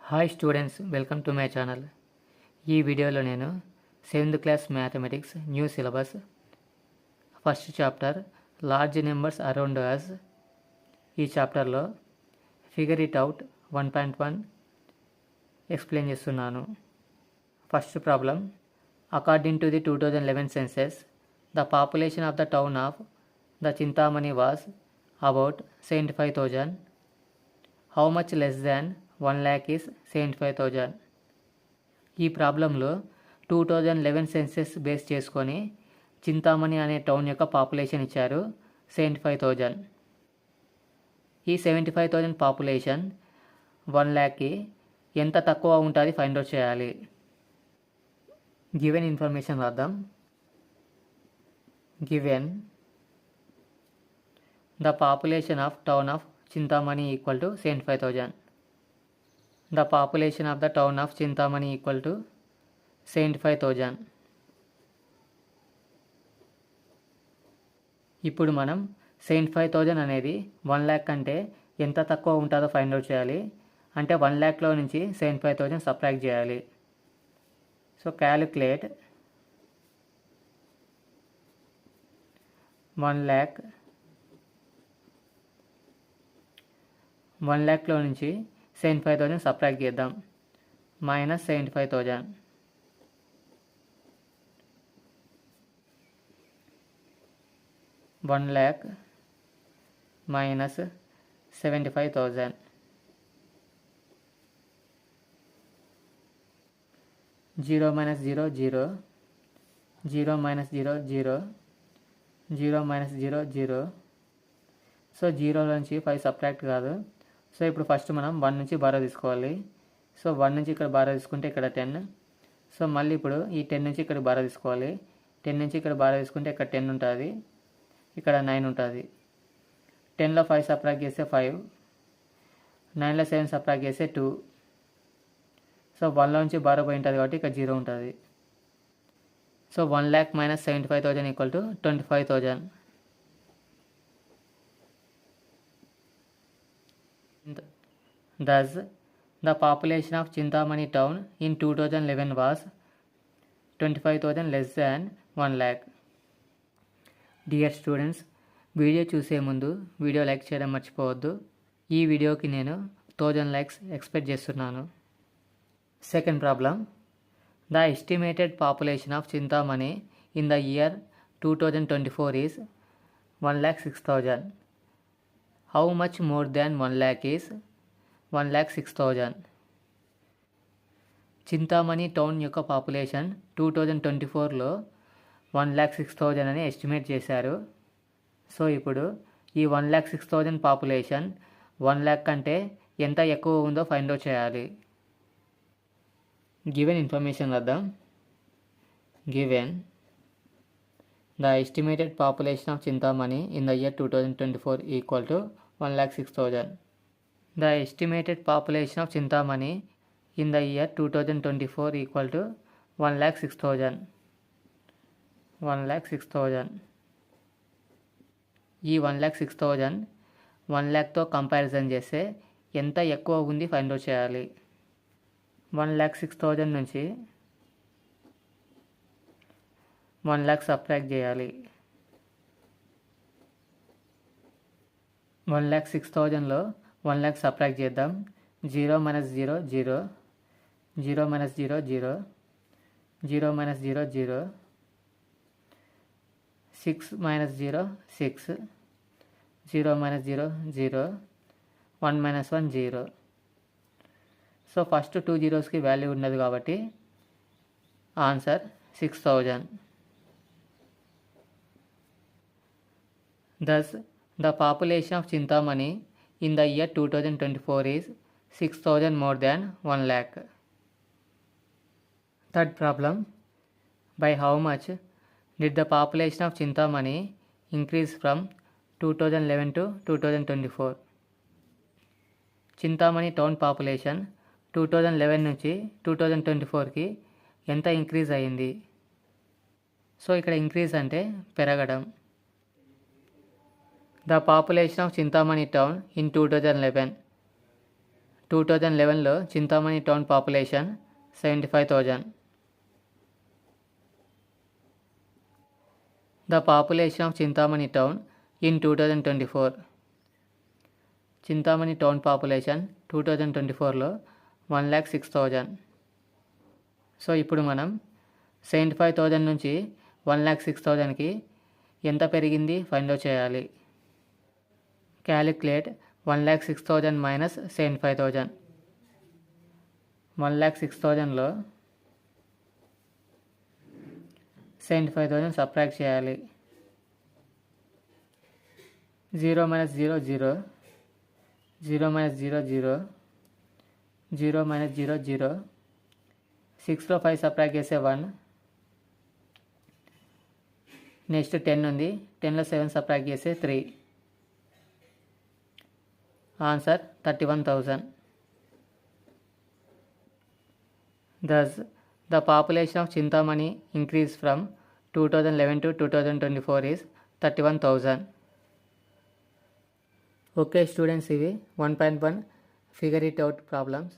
Hi students, welcome to my channel. ఈ వీడియోలో నేను 7th class mathematics new syllabus first chapter large numbers around us ఈ చాప్టర్లో figure it out 1.1 explain చేస్తున్నాను. First problem, according to the 2011 census the population of the town of the Chintamani was about 75,000. How much less than 1 lakh is 75,000. ఈ ప్రాబ్లంలో 2011 senses base చేసుకొని చింతామణి అనే town యొక్క population ఇచ్చారు 75,000. ఈ 75,000 పాపులేషన్ 1 lakhకి ఎంత తక్కువ ఉంటుంది ఫైండ్ అవుట్ చేయాలి. గివెన్ ఇన్ఫర్మేషన్ రాద్దాం. Given the population of town of Chintamani equal to 75,000. The population of the town of Chintamani equal to 75,000. ఇప్పుడు మనం 75,000 అనేది 1 lakh కంటే ఎంత తక్కువ ఉంటుందో ఫైండ్ అవుట్ చేయాలి. అంటే 1 lakhలో నుంచి 75,000 సబ్ట్రాక్ట్ చేయాలి. సో క్యాలిక్యులేట్ 1 lakhలో నుంచి 75,000 సబ్ట్రాక్ట్ చేద్దాం. Minus 75,000. 1 lakh minus 75,000. 0 minus 0 0, 0 minus 0 0, 0 minus 0 0. So 0 నుంచి 5 సబ్ట్రాక్ట్ కాదు. సో ఇప్పుడు ఫస్ట్ మనం 1 నుంచి బారో తీసుకోవాలి. సో 1 నుంచి ఇక్కడ బారో తీసుకుంటే ఇక్కడ 10. సో మళ్ళీ ఇప్పుడు ఈ 10 నుంచి ఇక్కడ బారో తీసుకోవాలి. 10 నుంచి ఇక్కడ బారో తీసుకుంటే ఇక్కడ 10 ఉంటుంది, ఇక్కడ 9 ఉంటుంది. 10లో 5 సబ్ట్రాక్ట్ చేస్తే 5, 9లో 7 సబ్ట్రాక్ట్ చేస్తే 2. సో 1లో నుంచి బారో పోయి ఉంటుంది కాబట్టి ఇక్కడ 0 ఉంటుంది. So 1 lakh minus 75,000 equal to 25,000. Thus, the population of Chintamani town in 2011 was 25,000 less than 1 lakh. Dear students, video చూసే ముందు వీడియో లైక్ చేయడం మర్చిపోవద్దు. ఈ వీడియోకి నేను 1000 likes ఎక్స్పెక్ట్ చేస్తున్నాను. Second problem, the estimated population of Chintamani in the year 2024 is 1,06,000. How much more than 1 lakh is 1,06,000. Chintamani town యొక్క population 2024లో 1,06,000 అని ఎస్టిమేట్ చేశారు. సో ఇప్పుడు ఈ 1,06,000 పాపులేషన్ 1 lakh కంటే ఎంత ఎక్కువ ఉందో ఫైండ్ అవుట్ చేయాలి. గివెన్ ఇన్ఫర్మేషన్ వద్దాం. Given the estimated population of Chintamani in the year 2024 equal to 1,06,000. The estimated population of Chintamani in the year 2024 equal to 1,06,000. 1,06,000. ఈ 1,06,000 1 lakhతో కంపారిజన్ చేస్తే ఎంత ఎక్కువ ఉంది ఫైండ్ అవుట్ చేయాలి. 1,06,000 నుంచి 1 lakh సబ్ట్రాక్ట్ చేయాలి. 1,06,000లో 1 lakh సబ్ట్రాక్ట్ చేద్దాం. 0 minus 0 0, 0 minus 0 0, 0 minus 0 0, 6 minus 0 6, 0 minus 0 0, 1 minus 1 0. So first 2 zeroస్కి వాల్యూ ఉన్నది కాబట్టి answer 6,000. Thus, the population of Chintamani in the year 2024 is 6,000 more than 1 lakh. Third problem, by how much did the population of Chintamani increase from 2011 to 2024? Chintamani town population 2011 నుంచి 2024కి ఎంత increase అయ్యింది? So ఇక్కడ increase అంటే పెరగడం. The population of Chintamani town in 2011 2011లో Chintamani town population 75,000. The population of Chintamani town in 2024. Chintamani town population 2024లో 1,06,000. So ఇప్పుడు మనం 75,000 నుంచి 1,06,000కి ఎంత పెరిగింది ఫైండ్ అవుట్ చేయాలి. Calculate 1,06,000 minus 75,000. 1,06,000లో 75,000 సబ్ట్రాక్ట్ చేయాలి. 0 మైనస్ 0 0, 0 మైనస్ 0 0, 0 మైనస్ 0 0, 6లో 5 సబ్ట్రాక్ట్ చేస్తే 1. నెక్స్ట్ 10 ఉంది, 10లో 7 సబ్ట్రాక్ట్ చేస్తే 3. Answer 31,000. Thus, the population of Chintamani increased from 2011 to 2024 is 31,000. Okay students, ఇవి 1.1 figure it out problems.